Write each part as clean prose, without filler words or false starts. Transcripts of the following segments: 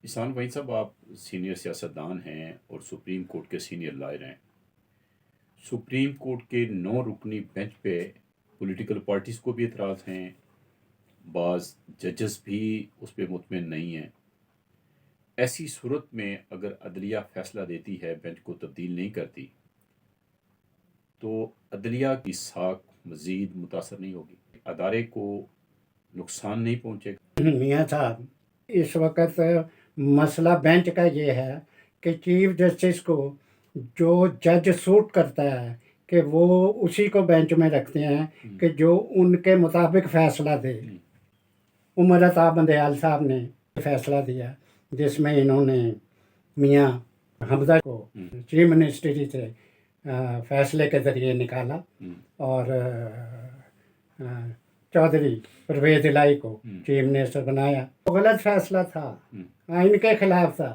इसान वहीं साहब, आप सीनियर सियासतदान हैं और सुप्रीम कोर्ट के सीनियर लॉयर हैं। सुप्रीम कोर्ट के 9 रुकनी बेंच पे पॉलिटिकल पार्टीज़ को भी एतराज़ हैं, बाज़ जजेस भी उस पर मुतमिन नहीं हैं। ऐसी सूरत में अगर अदलिया फ़ैसला देती है, बेंच को तब्दील नहीं करती, तो अदलिया की साख मज़ीद मुतासर नहीं होगी, अदारे को नुकसान नहीं पहुँचेगा। मियाँ साहब, इस वक्त मसला बेंच का ये है कि चीफ जस्टिस को जो जज सूट करता है कि वो उसी को बेंच में रखते हैं कि जो उनके मुताबिक फैसला दे। उमर अता बंदयाल साहब ने फैसला दिया जिसमें इन्होंने मियाँ हमजा को चीफ मिनिस्ट्री से फैसले के ज़रिए निकाला और चौधरी परवेज इलाही को चीफ मिनिस्टर बनाया। वो गलत फैसला था, आइन के खिलाफ था।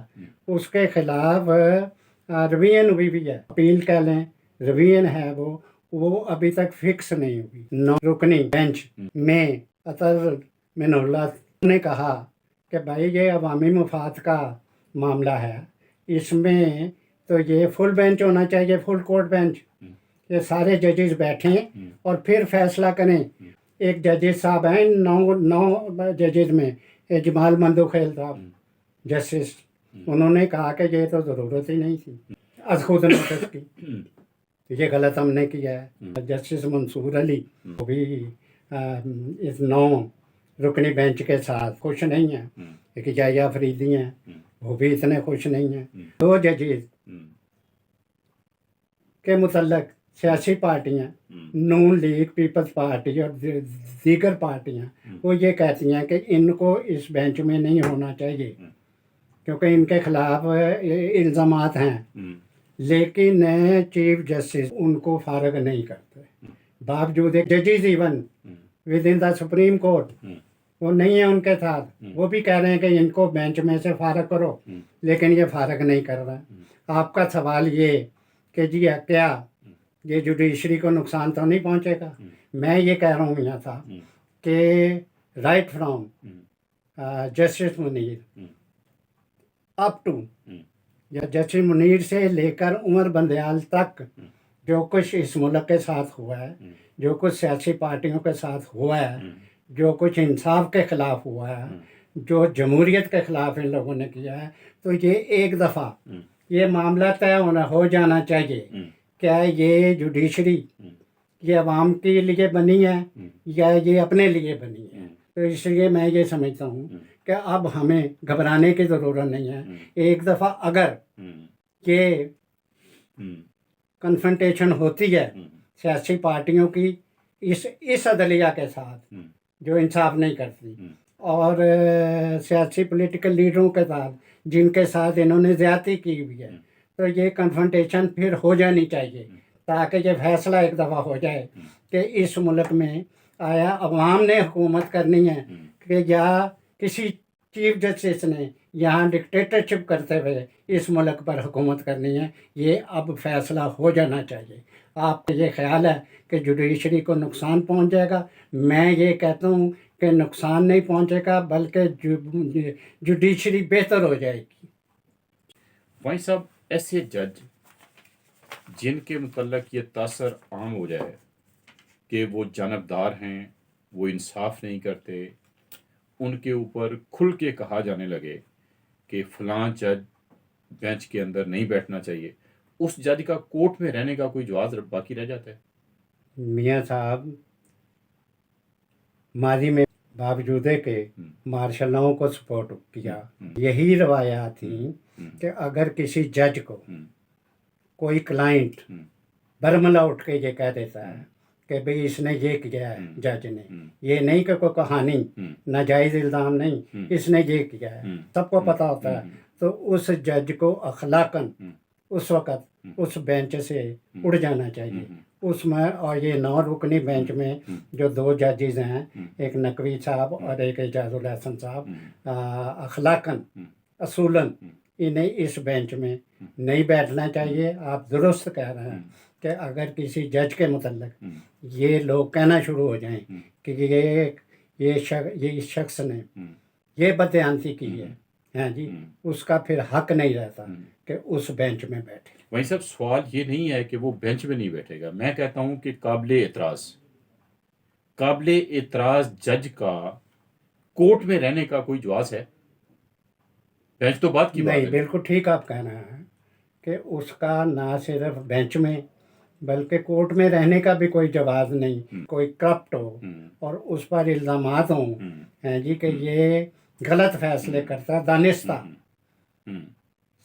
उसके खिलाफ रिवीजन हुई भी है, अपील कह लें, रिवीजन है वो अभी तक फिक्स नहीं हुई। 9 रुकनी बेंच में अतर मिनुल्लाह ने कहा कि भाई ये अवामी मफाद का मामला है, इसमें तो ये फुल बेंच होना चाहिए, फुल कोर्ट बेंच। ये सारे जजेस बैठें और फिर फैसला करें। एक जजेस साहब हैं, 9 जजेस में जमाल मंदोखेल साहब जस्टिस, उन्होंने कहा कि ये तो ज़रूरत ही नहीं थी आज खुद नोटिस की, ये गलत हमने किया है। जस्टिस मंसूर अली वो भी इस 9 रुकनी बेंच के साथ खुश नहीं है। एक जाया फरीदी हैं, वो भी इतने खुश नहीं हैं। 2 जजेस के मुतल्लक सियासी पार्टियां, नून लीग, पीपल्स पार्टी और दीगर पार्टियां, वो ये कहती हैं कि इनको इस बेंच में नहीं होना चाहिए क्योंकि इनके खिलाफ इल्ज़ामात हैं। लेकिन चीफ जस्टिस उनको फारग नहीं करते, बावजूद जजेस even with in the supreme court वो नहीं है उनके साथ। वो भी कह रहे हैं कि इनको बेंच में से फारग करो, लेकिन ये फारग नहीं कर रहा। आपका सवाल ये कि जी क्या ये जुडिशरी को नुकसान तो नहीं पहुंचेगा? मैं ये कह रहा हूँ मियाँ साहब कि right from justice Munir up to या जस्टिस मुनीर से लेकर उमर बंदयाल तक जो कुछ इस मुल्क के साथ हुआ है, जो कुछ सियासी पार्टियों के साथ हुआ है, जो कुछ इंसाफ के ख़िलाफ़ हुआ है, जो जमहूरियत के ख़िलाफ़ इन लोगों ने किया है, तो ये एक दफ़ा ये मामला तय हो जाना चाहिए। क्या ये जुडिशरी ये अवाम के लिए बनी है या ये अपने लिए बनी है? तो इसलिए मैं ये समझता हूँ कि अब हमें घबराने की ज़रूरत नहीं है। एक दफ़ा अगर ये कन्फ्रंटेशन होती है सियासी पार्टियों की इस अदलिया के साथ जो इंसाफ नहीं करती और सियासी पॉलिटिकल लीडरों के साथ जिनके साथ इन्होंने ज़्यादती की हुई है, तो ये कन्फ्रंटेशन फिर हो जानी चाहिए ताकि ये फैसला एक दफ़ा हो जाए कि इस मुल्क में आया अवाम ने हुकूमत करनी है कि या किसी चीफ जस्टिस ने यहाँ डिक्टेटरशिप करते हुए इस मुल्क पर हुकूमत करनी है। ये अब फैसला हो जाना चाहिए। आपका ये ख्याल है कि जुडिशरी को नुकसान पहुँच जाएगा? मैं ये कहता हूँ कि नुकसान नहीं पहुँचेगा, बल्कि जुडिशरी बेहतर हो जाएगी। वहीं साहब, ऐसे जज जिनके मुतल्लक ये तासर आम हो जाए कि वो जानबदार हैं, वो इंसाफ नहीं करते, उनके ऊपर खुल के कहा जाने लगे कि फ़लाँ जज बेंच के अंदर नहीं बैठना चाहिए, उस जज का कोर्ट में रहने का कोई जवाब बाकी रह जाता है? मियाँ साहब, माजी में बावजूद के मार्शल लॉ को सपोर्ट किया, यही रवायात थी कि अगर किसी जज को कोई क्लाइंट बरमला उठ के ये कह देता है कि भाई इसने ये किया है, जज ने, ये नहीं कि कोई कहानी नाजायज़ इल्ज़ाम नहीं, इसने ये किया है, सबको पता होता है, तो उस जज को अखलाकन उस वक़्त उस बेंच से उड़ जाना चाहिए। उसमें और ये 9 रुकनी बेंच में जो 2 जजेस हैं, एक नकवी साहब और एक एजाजुल हसन साहब, अखलाकन असूलन इन्हें इस बेंच में नहीं बैठना चाहिए। आप दुरुस्त कह रहे हैं कि अगर किसी जज के मुतल्लिक ये लोग कहना शुरू हो जाएं कि ये इस शख्स ने ये बदयांती की है हैं जी, उसका फिर हक नहीं रहता हम्म। कि उस बेंच में बैठे। वहीं साहब सवाल ये नहीं है कि वो बेंच में नहीं बैठेगा, मैं कहता हूं कि काबिले एतराज जज का कोर्ट में रहने का कोई जवाब है? बेंच तो बात की बात नहीं, है। बिल्कुल ठीक आप कह रहे हैं कि उसका ना सिर्फ बेंच में बल्कि कोर्ट में रहने का भी कोई जवाब नहीं। कोई करप्ट हो और उस पर इल्ज़ामात हों हैं जी कि ये गलत फैसले करता है, दानिस्ता, हम्म,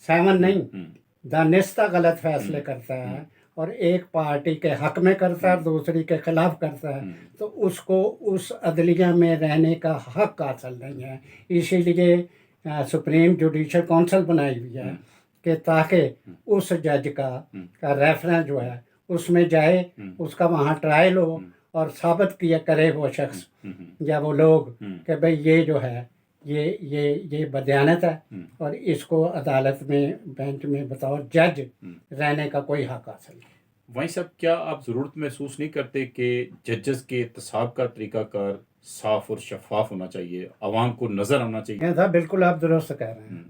सेवन नहीं, हम्म, दानिस्ता गलत फैसले करता है और एक पार्टी के हक में करता है, दूसरी के खिलाफ करता है, तो उसको उस अदलिया में रहने का हक हासिल नहीं है। इसीलिए सुप्रीम जुडिशल काउंसिल बनाई हुई है कि ताकि उस जज का रेफरेंस जो है उसमें जाए, उसका वहाँ ट्रायल हो और साबित किया करे वो शख्स या वो लोग कि भाई ये जो है ये बदयानत है और इसको अदालत में बेंच में बतौर जज रहने का कोई हक हासिल नहीं। वहीं सब क्या आप ज़रूरत महसूस नहीं करते कि जजेस के एहतसाब का तरीकाकार साफ और शफाफ होना चाहिए, आवाम को नज़र आना चाहिए? ये था, बिल्कुल आप दुरुस्त कह रहे हैं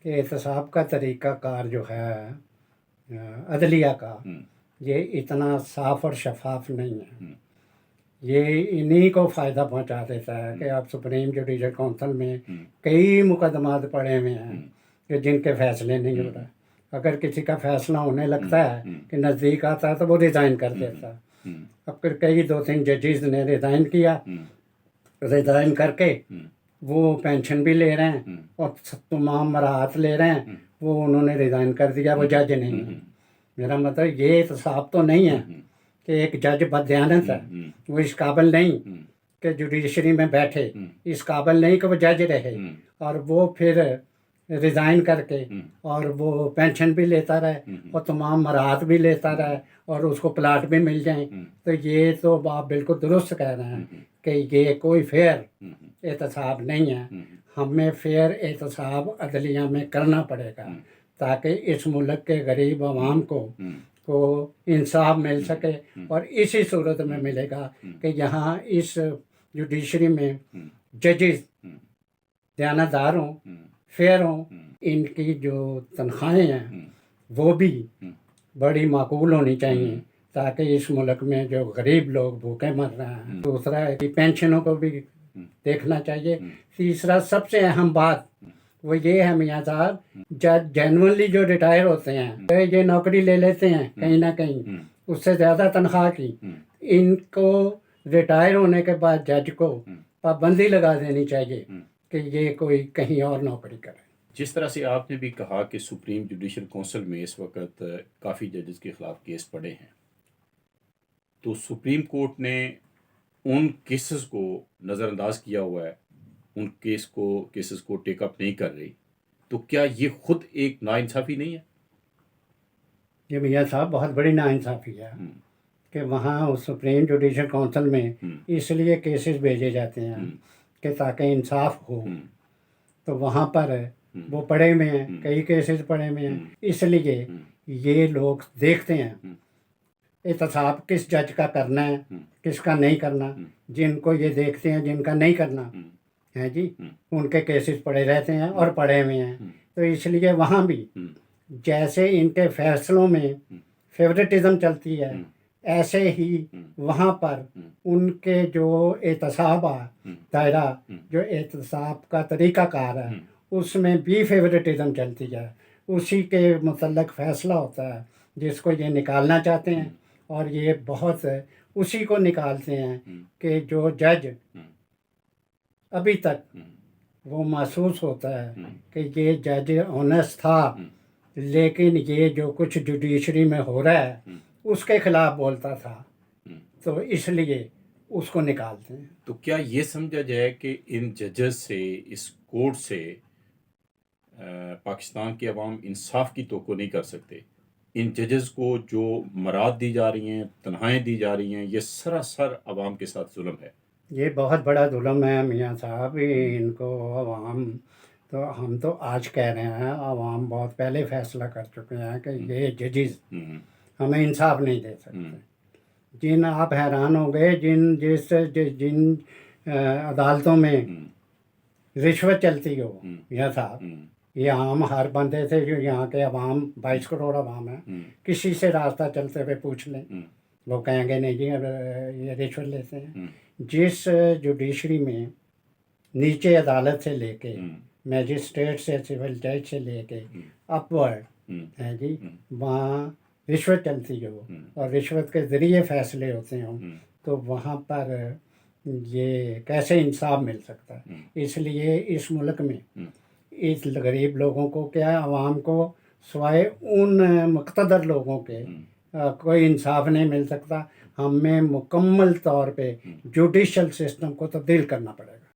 कि एहतसाब का तरीकाकार जो है अदलिया का, ये इतना साफ और शफाफ नहीं है। ये इन्हीं को फ़ायदा पहुंचा देता है कि आप सुप्रीम जुडिशल काउंसिल में कई मुकदमात पड़े हुए हैं कि जिनके फैसले नहीं हो रहे। अगर किसी का फैसला होने लगता है कि नज़दीक आता है तो वो रिज़ाइन कर देता है। अब फिर कई 2-3 जजेस ने रिज़ाइन किया, रिज़ाइन करके वो पेंशन भी ले रहे हैं और तमाम मराहत ले रहे हैं, वो उन्होंने रिज़ाइन कर दिया, वो जज नहीं है। मेरा मतलब ये एहतसाब तो नहीं है कि एक जज बदयानत है, वो इस काबिल नहीं कि जुडिशरी में बैठे, इस काबिल नहीं कि वो जज रहे और वो फिर रिज़ाइन करके और वो पेंशन भी लेता रहे और तमाम मराहत भी लेता रहे और उसको प्लाट भी मिल जाए। तो ये तो आप बिल्कुल दुरुस्त कह रहे हैं कि ये कोई फेयर एहतसाब नहीं है। हमें फेयर एहतसाब अदलिया में करना पड़ेगा ताकि इस मुल्क के गरीब आवाम को इंसाफ मिल सके और इसी सूरत में मिलेगा कि यहाँ इस जुडिशरी में जजेस दयानतदार हों, फेयर हों, इनकी जो तनख्वाहें हैं वो भी बड़ी माकूल होनी चाहिए ताकि इस मुल्क में जो गरीब लोग भूखे मर रहे हैं। दूसरा है कि पेंशनों को भी देखना चाहिए। तीसरा सबसे अहम बात वो ये है मियाँ साहब, जज जेनुअनली जो रिटायर होते हैं तो ये नौकरी ले लेते हैं कहीं ना कहीं उससे ज़्यादा तनख्वाह की, इनको रिटायर होने के बाद जज को पाबंदी लगा देनी चाहिए कि ये कोई कहीं और नौकरी करे। जिस तरह से आपने भी कहा कि सुप्रीम जुडिशल काउंसिल में इस वक्त काफ़ी जजेस के खिलाफ केस पड़े हैं, तो सुप्रीम कोर्ट ने उन केसेस को नज़रअंदाज किया हुआ है, उन केसेस को टेकअप नहीं कर रही, तो क्या ये खुद एक नाइंसाफ़ी नहीं है? ये मियाँ साहब बहुत बड़ी नाइंसाफ़ी है कि वहाँ उस सुप्रीम जुडिशल काउंसिल में इसलिए केसेस भेजे जाते हैं कि ताकि इंसाफ हो। तो वहाँ पर वो पड़े हुए हैं, कई केसेस पड़े हुए हैं, इसलिए ये लोग देखते हैं एहतसाब किस जज का करना है, किसका नहीं करना। जिनको ये देखते हैं जिनका नहीं करना है जी, उनके केसेस पड़े रहते हैं और पड़े हुए हैं। तो इसलिए वहाँ भी जैसे इनके फैसलों में फेवरेटिज्म चलती है, ऐसे ही वहाँ पर उनके जो एहतसाब दायरा, जो एहतसाब का तरीक़ाकार है, उसमें भी फेवरेटिज्म चलती है। उसी के मुतल्लक फ़ैसला होता है जिसको ये निकालना चाहते हैं और ये बहुत उसी को निकालते हैं कि जो जज अभी तक वो महसूस होता है कि ये जज ऑनेस्ट था, लेकिन ये जो कुछ जुडिशरी में हो रहा है उसके खिलाफ बोलता था, तो इसलिए उसको निकालते हैं। तो क्या ये समझा जाए कि इन जजेस से, इस कोर्ट से पाकिस्तान के अवाम इंसाफ की तवक्को नहीं कर सकते? इन जजेस को जो मराद दी जा रही हैं, तनख्वाहें दी जा रही हैं, ये सरासर अवाम के साथ जुल्म है। ये बहुत बड़ा जुल्म है मियाँ साहब। इनको अवाम तो हम तो आज कह रहे हैं, अवाम बहुत पहले फैसला कर चुके हैं कि ये जजेस हमें इंसाफ नहीं दे सकते। जिन आप हैरान हो गए जिन अदालतों में रिश्वत चलती हो हम्म। यहाँ साहब, हम्म। ये आम हर बंदे से, जो यहाँ के अवाम 22 करोड़ अवाम है, हम्म। किसी से रास्ता चलते हुए पूछ लें, हम्म। वो कहेंगे नहीं जी अब ये रिश्वत लेते हैं। हम्म। जिस जुडिशरी में नीचे अदालत से लेके हम्म। मैजिस्ट्रेट से, सिविल जज से लेके हम्म। अपवर्ड हम्म। है जी, हम्म। वहाँ रिश्वत चलती हो हम्म। और रिश्वत के ज़रिए फैसले होते हों, हम्म। तो वहाँ पर ये कैसे इंसाफ मिल सकता है। हम्म। इसलिए इस मुल्क में हम्म। इस गरीब लोगों को क्या, आवाम को, सिवाय उन मुक़्तदर लोगों के कोई इंसाफ नहीं मिल सकता। हमें मुकम्मल तौर पे जुडिशल सिस्टम को तब्दील करना पड़ेगा।